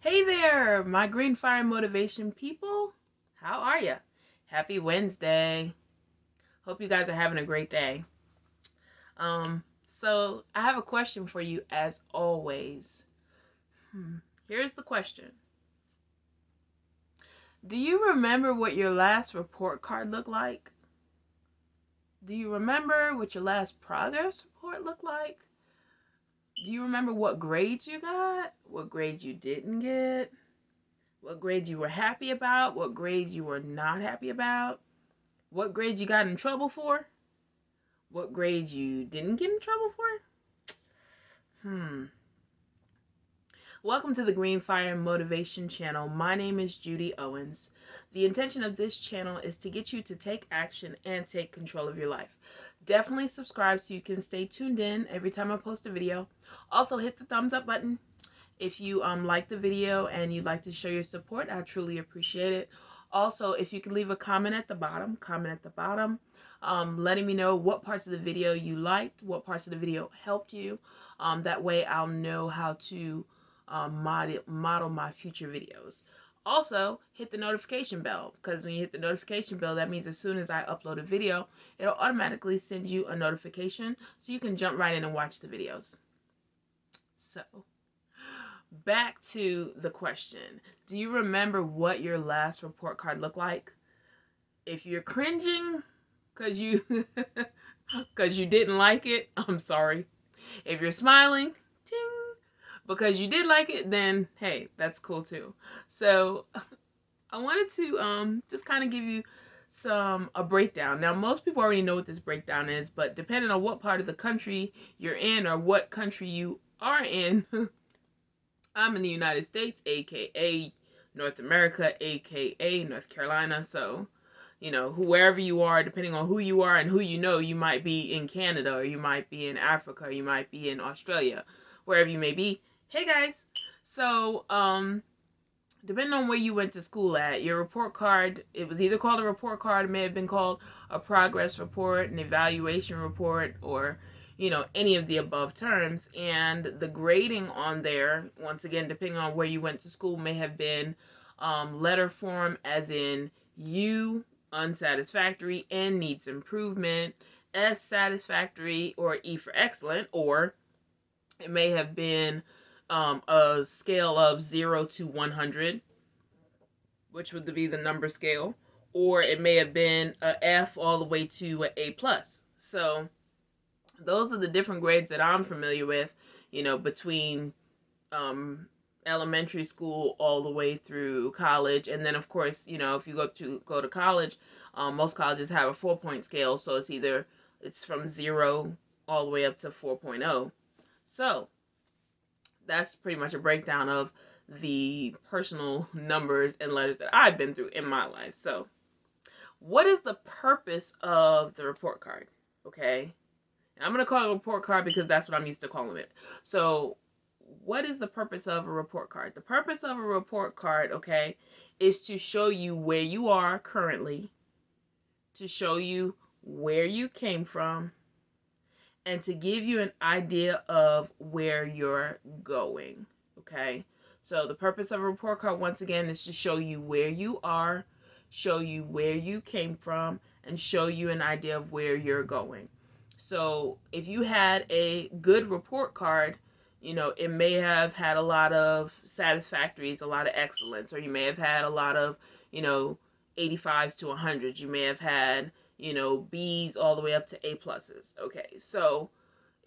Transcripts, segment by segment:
Hey there, my Green Fire Motivation people. How are ya? Happy Wednesday. Hope you guys are having a great day. So I have a question for you as always. Here's the question. Do you remember what your last report card looked like? Do you remember what your last progress report looked like? Do you remember what grades you got? What grades you didn't get? What grades you were happy about? What grades you were not happy about? What grades you got in trouble for? What grades you didn't get in trouble for? Welcome to the Green Fire Motivation channel. My name is Judy Owens. The intention of this channel is to get you to take action and take control of your life. Definitely subscribe so you can stay tuned in every time I post a video. Also hit the thumbs up button. If you like the video and you'd like to show your support, I truly appreciate it. Also, if you could leave a comment at the bottom, letting me know what parts of the video you liked, what parts of the video helped you. That way I'll know how to model my future videos. Also, hit the notification bell, because when you hit the notification bell, that means as soon as I upload a video, it'll automatically send you a notification so you can jump right in and watch the videos. So, back to the question. Do you remember what your last report card looked like? If you're cringing because you didn't like it, I'm sorry. If you're smiling, ting, because you did like it, then hey, that's cool too. So I wanted to just kind of give you a breakdown. Now, most people already know what this breakdown is, but depending on what part of the country you're in or what country you are in, I'm in the United States, aka North America, aka North Carolina. So, whoever you are, depending on who you are and who you might be in Canada, or you might be in Africa, or you might be in Australia, wherever you may be. Hey guys. So, depending on where you went to school at, your report card, it was either called a report card, it may have been called a progress report, an evaluation report, or any of the above terms. And the grading on there, once again, depending on where you went to school, may have been letter form, as in U, unsatisfactory, N, needs improvement, S, satisfactory, or E for excellent, or it may have been a scale of 0 to 100, which would be the number scale, or it may have been a F all the way to an A+. So those are the different grades that I'm familiar with, between elementary school all the way through college. And then, of course, if you go to college, most colleges have a 4-point scale, so it's from 0 all the way up to 4.0. So that's pretty much a breakdown of the personal numbers and letters that I've been through in my life. So what is the purpose of the report card? Okay. I'm going to call it a report card because that's what I'm used to calling it. So what is the purpose of a report card? The purpose of a report card, okay, is to show you where you are currently, to show you where you came from, and to give you an idea of where you're going, okay? So the purpose of a report card, once again, is to show you where you are, show you where you came from, and show you an idea of where you're going. So if you had a good report card, it may have had a lot of satisfactories, a lot of excellence, or you may have had a lot of, 85s to 100s. You may have had, B's all the way up to A+. Okay, so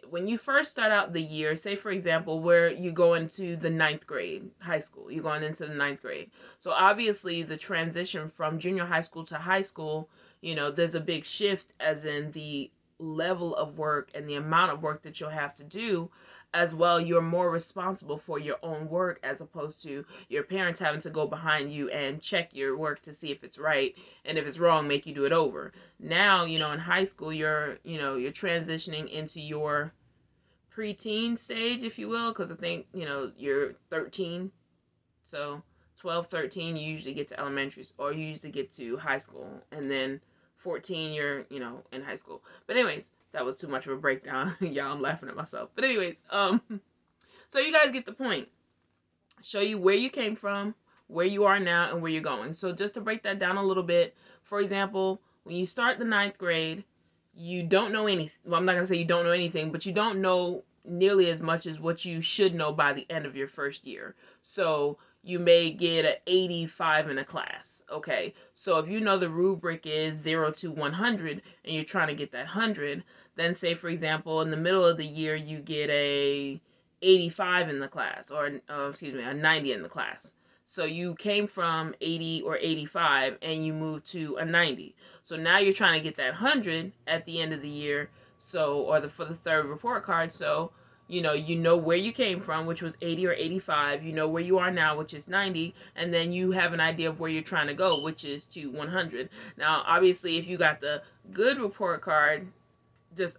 when you first start out the year, say for example, where you go into the 9th grade, high school, you're going into the 9th grade. So obviously the transition from junior high school to high school, there's a big shift as in the level of work and the amount of work that you'll have to do. As well, you're more responsible for your own work as opposed to your parents having to go behind you and check your work to see if it's right, and if it's wrong, make you do it over. Now, in high school, you're transitioning into your preteen stage, if you will, because I think, you're 13. So 12, 13, you usually get to elementary, or you usually get to high school, and then 14, you're, in high school. But anyways, that was too much of a breakdown. Y'all, I'm laughing at myself. But anyways, so you guys get the point. show you where you came from, where you are now, and where you're going. So just to break that down a little bit, for example, when you start the ninth grade, you don't know anything. Well, I'm not going to say you don't know anything, but you don't know nearly as much as what you should know by the end of your first year. So you may get an 85 in a class. Okay. So if you know the rubric is 0 to 100 and you're trying to get that 100, then say, for example, in the middle of the year, you get a 85 in the class, or a 90 in the class. So you came from 80 or 85 and you moved to a 90. So now you're trying to get that 100 at the end of the year. So, or for the third report card. So, you know where you came from, which was 80 or 85. You know where you are now, which is 90. And then you have an idea of where you're trying to go, which is to 100. Now, obviously, if you got the good report card,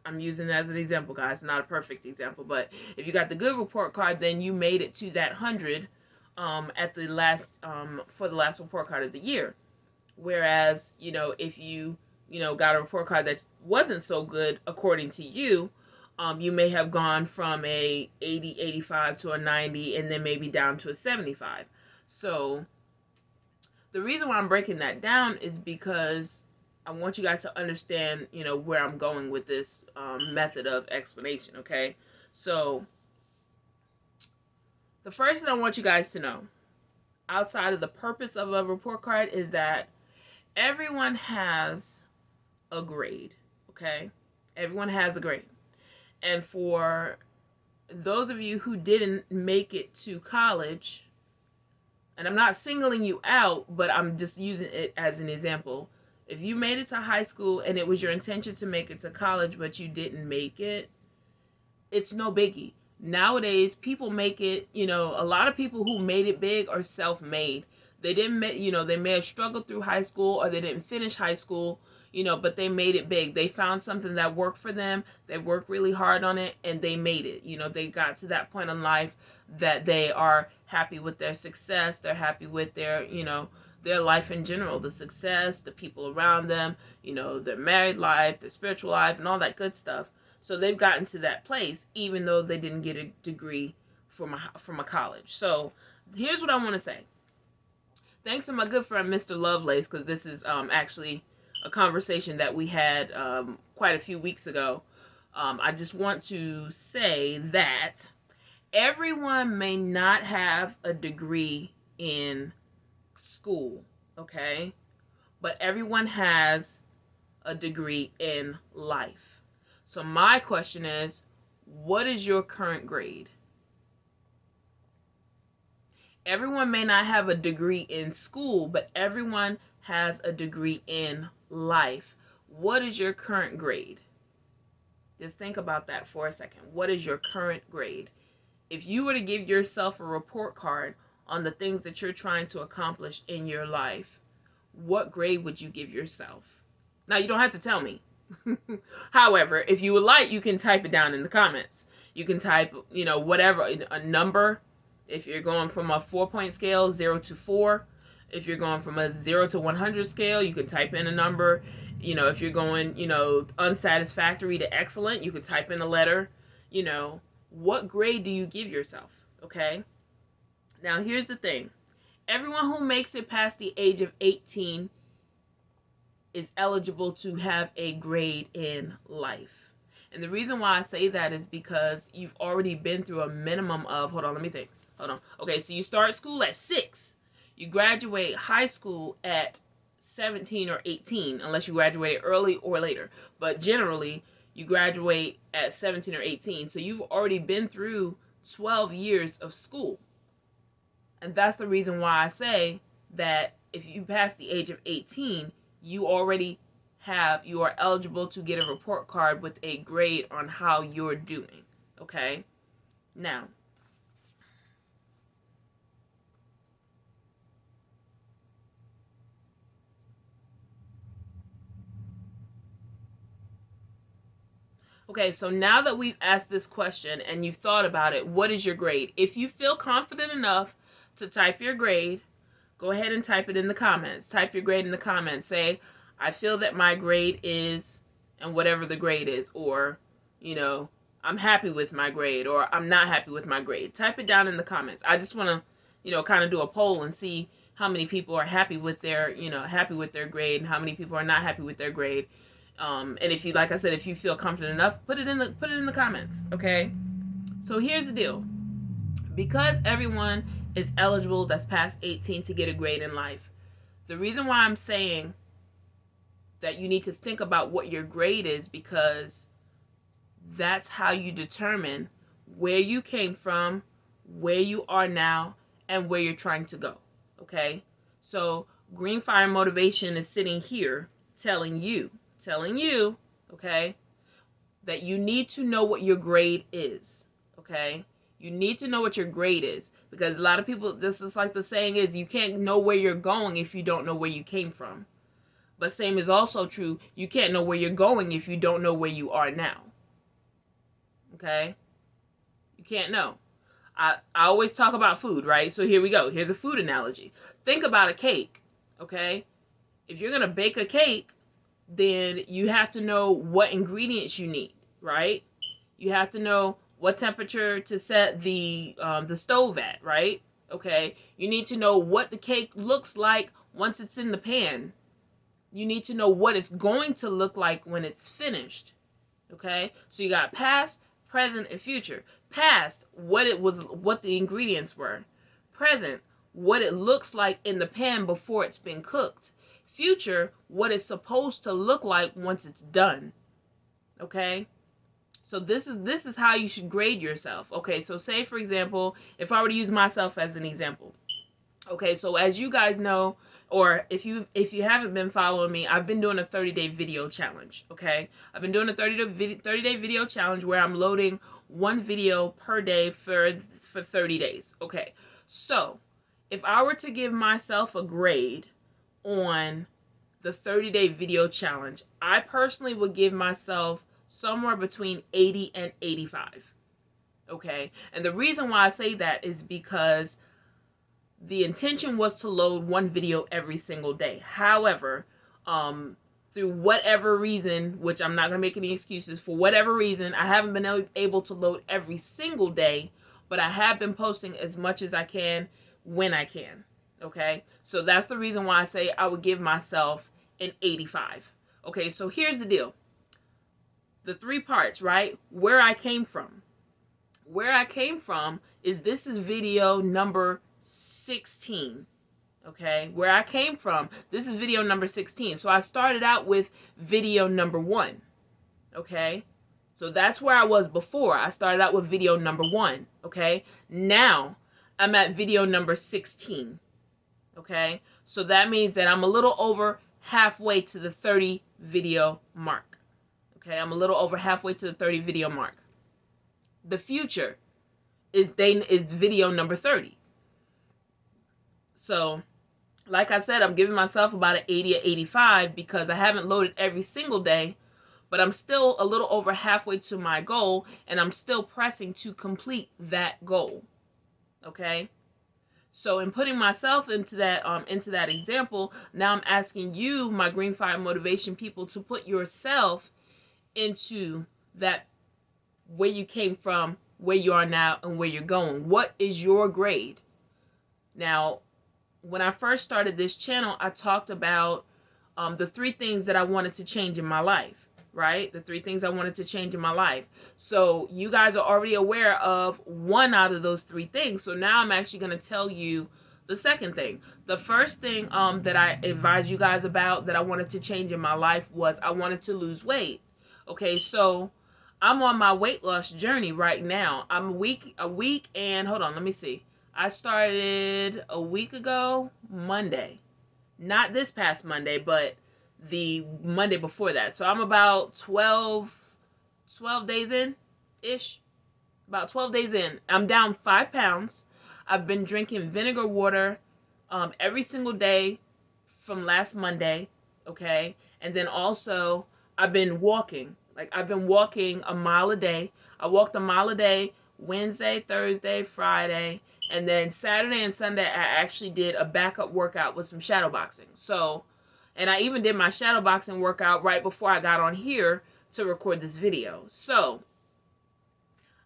I'm using it as an example, guys, not a perfect example, but if you got the good report card, then you made it to that 100 at the last for the last report card of the year. Whereas, if you got a report card that wasn't so good according to you, you may have gone from a 80, 85 to a 90 and then maybe down to a 75. So the reason why I'm breaking that down is because I want you guys to understand, where I'm going with this method of explanation, okay? So, the first thing I want you guys to know, outside of the purpose of a report card, is that everyone has a grade, okay? Everyone has a grade. And for those of you who didn't make it to college, and I'm not singling you out, but I'm just using it as an example. If you made it to high school and it was your intention to make it to college, but you didn't make it, it's no biggie. Nowadays, people make it, a lot of people who made it big are self-made. They didn't, they may have struggled through high school or they didn't finish high school, but they made it big. They found something that worked for them. They worked really hard on it and they made it. They got to that point in life that they are happy with their success. They're happy with their life in general, the success, the people around them, their married life, their spiritual life, and all that good stuff. So they've gotten to that place, even though they didn't get a degree from a college. So here's what I want to say. Thanks to my good friend, Mr. Lovelace, because this is actually a conversation that we had quite a few weeks ago. I just want to say that everyone may not have a degree in school, okay? But everyone has a degree in life. So my question is, what is your current grade? Everyone may not have a degree in school, but everyone has a degree in life. What is your current grade? Just think about that for a second. What is your current grade? If you were to give yourself a report card on the things that you're trying to accomplish in your life, what grade would you give yourself? Now, you don't have to tell me. However, if you would like, you can type it down in the comments. You can type, whatever, a number. If you're going from a 4-point scale, 0 to 4. If you're going from a 0 to 100 scale, you can type in a number. If you're going, unsatisfactory to excellent, you could type in a letter. What grade do you give yourself? Okay? Now, here's the thing. Everyone who makes it past the age of 18 is eligible to have a grade in life. And the reason why I say that is because you've already been through a minimum of, hold on, let me think. Hold on. Okay, so you start school at 6. You graduate high school at 17 or 18, unless you graduated early or later. But generally, you graduate at 17 or 18. So you've already been through 12 years of school. And that's the reason why I say that if you pass the age of 18, you are eligible to get a report card with a grade on how you're doing. Okay? Now, okay, so now that we've asked this question and you've thought about it, what is your grade? If you feel confident enough to type your grade, go ahead and type it in the comments. Type your grade in the comments. Say, I feel that my grade is, and whatever the grade is, or, I'm happy with my grade, or I'm not happy with my grade. Type it down in the comments. I just want to kind of do a poll and see how many people are happy with their, happy with their grade, and how many people are not happy with their grade. And if you, like I said, if you feel confident enough, put it in the comments. Okay. So here's the deal. Because everyone is eligible that's past 18 to get a grade in life, the reason why I'm saying that you need to think about what your grade is, because that's how you determine where you came from, where you are now, and where you're trying to go. Okay? So Green Fire Motivation is sitting here telling you, okay, that you need to know what your grade is. Okay? You need to know what your grade is, because a lot of people, this is like the saying is, you can't know where you're going if you don't know where you came from. But same is also true, you can't know where you're going if you don't know where you are now. Okay? You can't know. I always talk about food, right? So here we go. Here's a food analogy. Think about a cake, okay? If you're going to bake a cake, then you have to know what ingredients you need, right? You have to know what temperature to set the stove at, right? Okay? You need to know what the cake looks like once it's in the pan. You need to know what it's going to look like when it's finished. Okay? So you got past, present, and future. Past, what the ingredients were. Present, what it looks like in the pan before it's been cooked. Future, what it's supposed to look like once it's done. Okay? So this is how you should grade yourself. Okay, so say for example, if I were to use myself as an example. Okay, so as you guys know, or if you haven't been following me, I've been doing a 30-day video challenge. Okay, I've been doing a 30-day video challenge where I'm loading one video per day for 30 days. Okay, so if I were to give myself a grade on the 30-day video challenge, I personally would give myself somewhere between 80 and 85. Okay, and the reason why I say that is because the intention was to load one video every single day. However, through whatever reason, which I'm not going to make any excuses, for whatever reason, I haven't been able to load every single day, but I have been posting as much as I can when I can. Okay, so that's the reason why I say I would give myself an 85. Okay, so here's the deal. The three parts, right? Where I came from. Where I came from is, this is video number 16. Okay, where I came from, this is video number 16. So I started out with video number 1. Okay, so that's where I was before. I started out with video number 1. Okay, now I'm at video number 16. Okay, so that means that I'm a little over halfway to the 30 video mark. Okay, I'm a little over halfway to the 30 video mark. The future is video number 30. So, like I said, I'm giving myself about an 80 or 85 because I haven't loaded every single day, but I'm still a little over halfway to my goal, and I'm still pressing to complete that goal. Okay? So in putting myself into that example, now I'm asking you, my Green Fire Motivation people, to put yourself into that, where you came from, where you are now, and where you're going. What is your grade? Now, when I first started this channel, I talked about the 3 things that I wanted to change in my life, right? The 3 things I wanted to change in my life. So you guys are already aware of 1 out of those 3 things. So now I'm actually going to tell you the second thing. The first thing that I advised you guys about that I wanted to change in my life was I wanted to lose weight. Okay, so I'm on my weight loss journey right now. I'm a week and hold on, let me see. I started a week ago, Monday. Not this past Monday, but the Monday before that. So I'm about 12 days in-ish. About 12 days in. I'm down 5 pounds. I've been drinking vinegar water every single day from last Monday, okay? And then also, I've been walking. I've been walking a mile a day. I walked a mile a day Wednesday, Thursday, Friday, and then Saturday and Sunday I actually did a backup workout with some shadow boxing. So, and I even did my shadow boxing workout right before I got on here to record this video. So,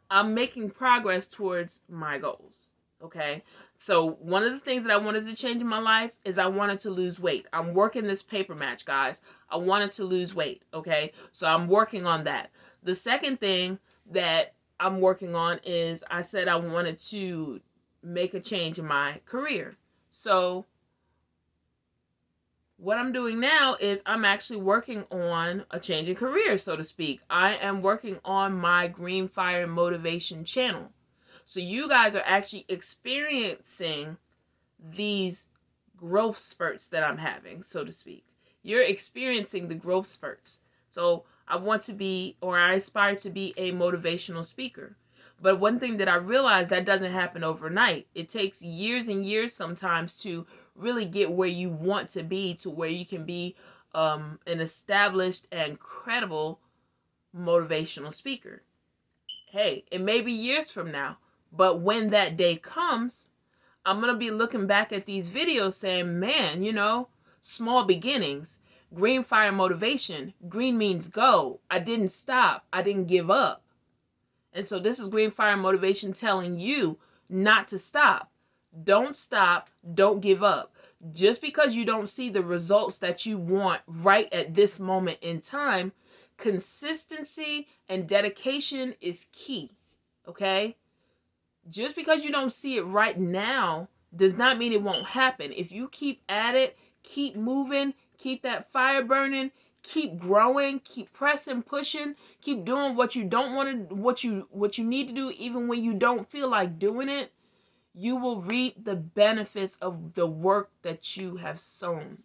I'm making progress towards my goals, okay? So one of the things that I wanted to change in my life is I wanted to lose weight. I'm working this paper match, guys. I wanted to lose weight, okay? So I'm working on that. The second thing that I'm working on is I said I wanted to make a change in my career. So what I'm doing now is I'm actually working on a change in career, so to speak. I am working on my Green Fire Motivation channel. So you guys are actually experiencing these growth spurts that I'm having, so to speak. You're experiencing the growth spurts. So I want to be, or I aspire to be, a motivational speaker. But one thing that I realized, that doesn't happen overnight. It takes years and years sometimes to really get where you want to be, to where you can be an established and credible motivational speaker. Hey, it may be years from now, but when that day comes, I'm going to be looking back at these videos saying, man, you know, small beginnings, green fire motivation, green means go. I didn't stop. I didn't give up. And so this is Green Fire Motivation telling you not to stop. Don't stop. Don't give up. Just because you don't see the results that you want right at this moment in time, consistency and dedication is key. Okay? Just because you don't see it right now does not mean it won't happen. If you keep at it, keep moving, keep that fire burning, keep growing, keep pressing, pushing, keep doing what you don't want to, what you need to do, even when you don't feel like doing it, you will reap the benefits of the work that you have sown.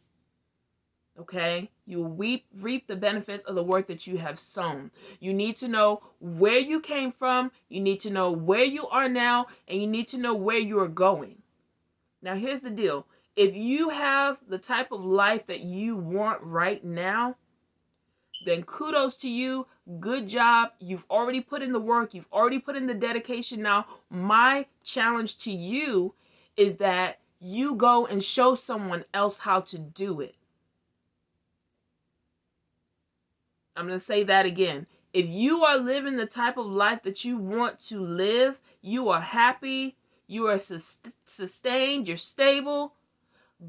Okay? You will reap the benefits of the work that you have sown. You need to know where you came from, you need to know where you are now, and you need to know where you are going. Now, here's the deal. If you have the type of life that you want right now, then kudos to you. Good job. You've already put in the work. You've already put in the dedication. Now, my challenge to you is that you go and show someone else how to do it. I'm going to say that again. If you are living the type of life that you want to live, you are happy, you are sustained, you're stable,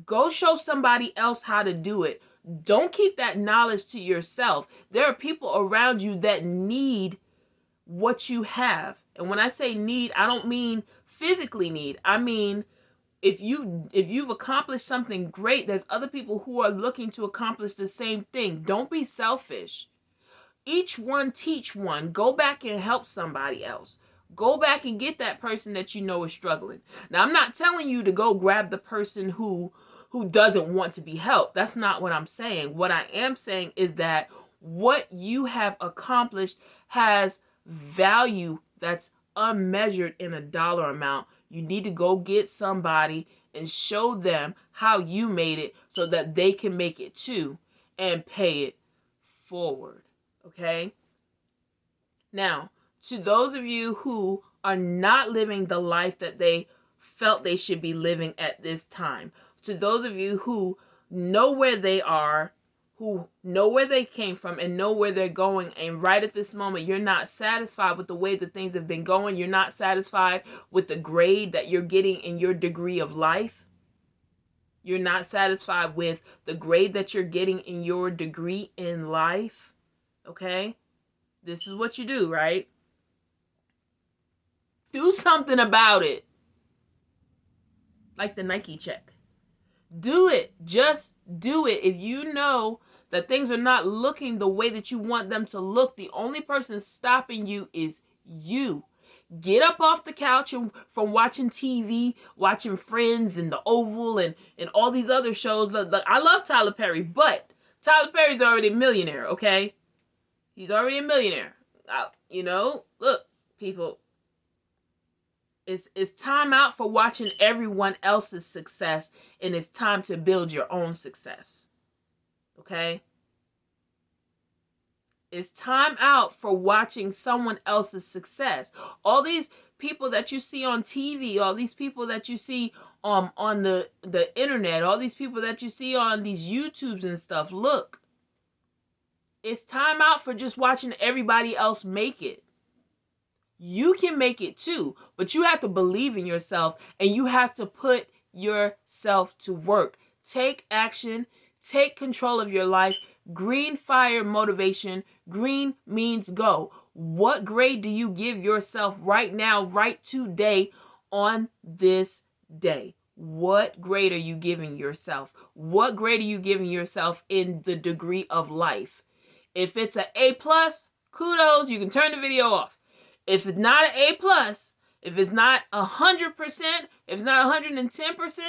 go show somebody else how to do it. Don't keep that knowledge to yourself. There are people around you that need what you have. And when I say need, I don't mean physically need. I mean, if you've accomplished something great, there's other people who are looking to accomplish the same thing. Don't be selfish. Each one teach one. Go back and help somebody else. Go back and get that person that you know is struggling. Now, I'm not telling you to go grab the person who doesn't want to be helped. That's not what I'm saying. What I am saying is that what you have accomplished has value that's unmeasured in a dollar amount. You need to go get somebody and show them how you made it so that they can make it too and pay it forward. Okay? Now, to those of you who are not living the life that they felt they should be living at this time, to those of you who know where they are, who know where they came from and know where they're going, and right at this moment you're not satisfied with the way that things have been going, you're not satisfied with the grade that you're getting in your degree of life, you're not satisfied with the grade that you're getting in your degree in life, okay? This is what you do, right? Do something about it. Like the Nike check. Do it. Just do it. If you know that things are not looking the way that you want them to look, the only person stopping you is you. Get up off the couch and from watching TV, watching Friends and The Oval and all these other shows. Look, I love Tyler Perry, but Tyler Perry's already a millionaire, okay? He's already a millionaire. Look, people, it's time out for watching everyone else's success, and it's time to build your own success. Okay? It's time out for watching someone else's success. All these people that you see on TV, all these people that you see on the internet, all these people that you see on these YouTubes and stuff, look, it's time out for just watching everybody else make it. You can make it too, but you have to believe in yourself and you have to put yourself to work. Take action, take control of your life. Green fire motivation. Green means go. What grade do you give yourself right now, right today, on this day? What grade are you giving yourself? What grade are you giving yourself in the degree of life? If it's an A+, kudos, you can turn the video off. If it's not an A+, if it's not 100%, if it's not 110%,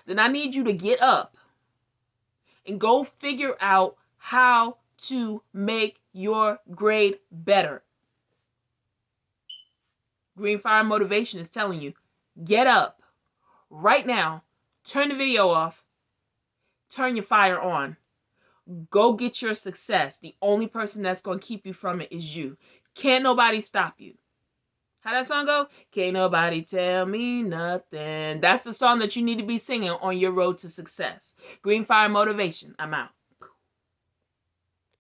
then I need you to get up and go figure out how to make your grade better. Green Fire Motivation is telling you, get up right now, turn the video off, turn your fire on. Go get your success. The only person that's going to keep you from it is you. Can't nobody stop you. How that song go? Can't nobody tell me nothing. That's the song that you need to be singing on your road to success. Green Fire Motivation. I'm out.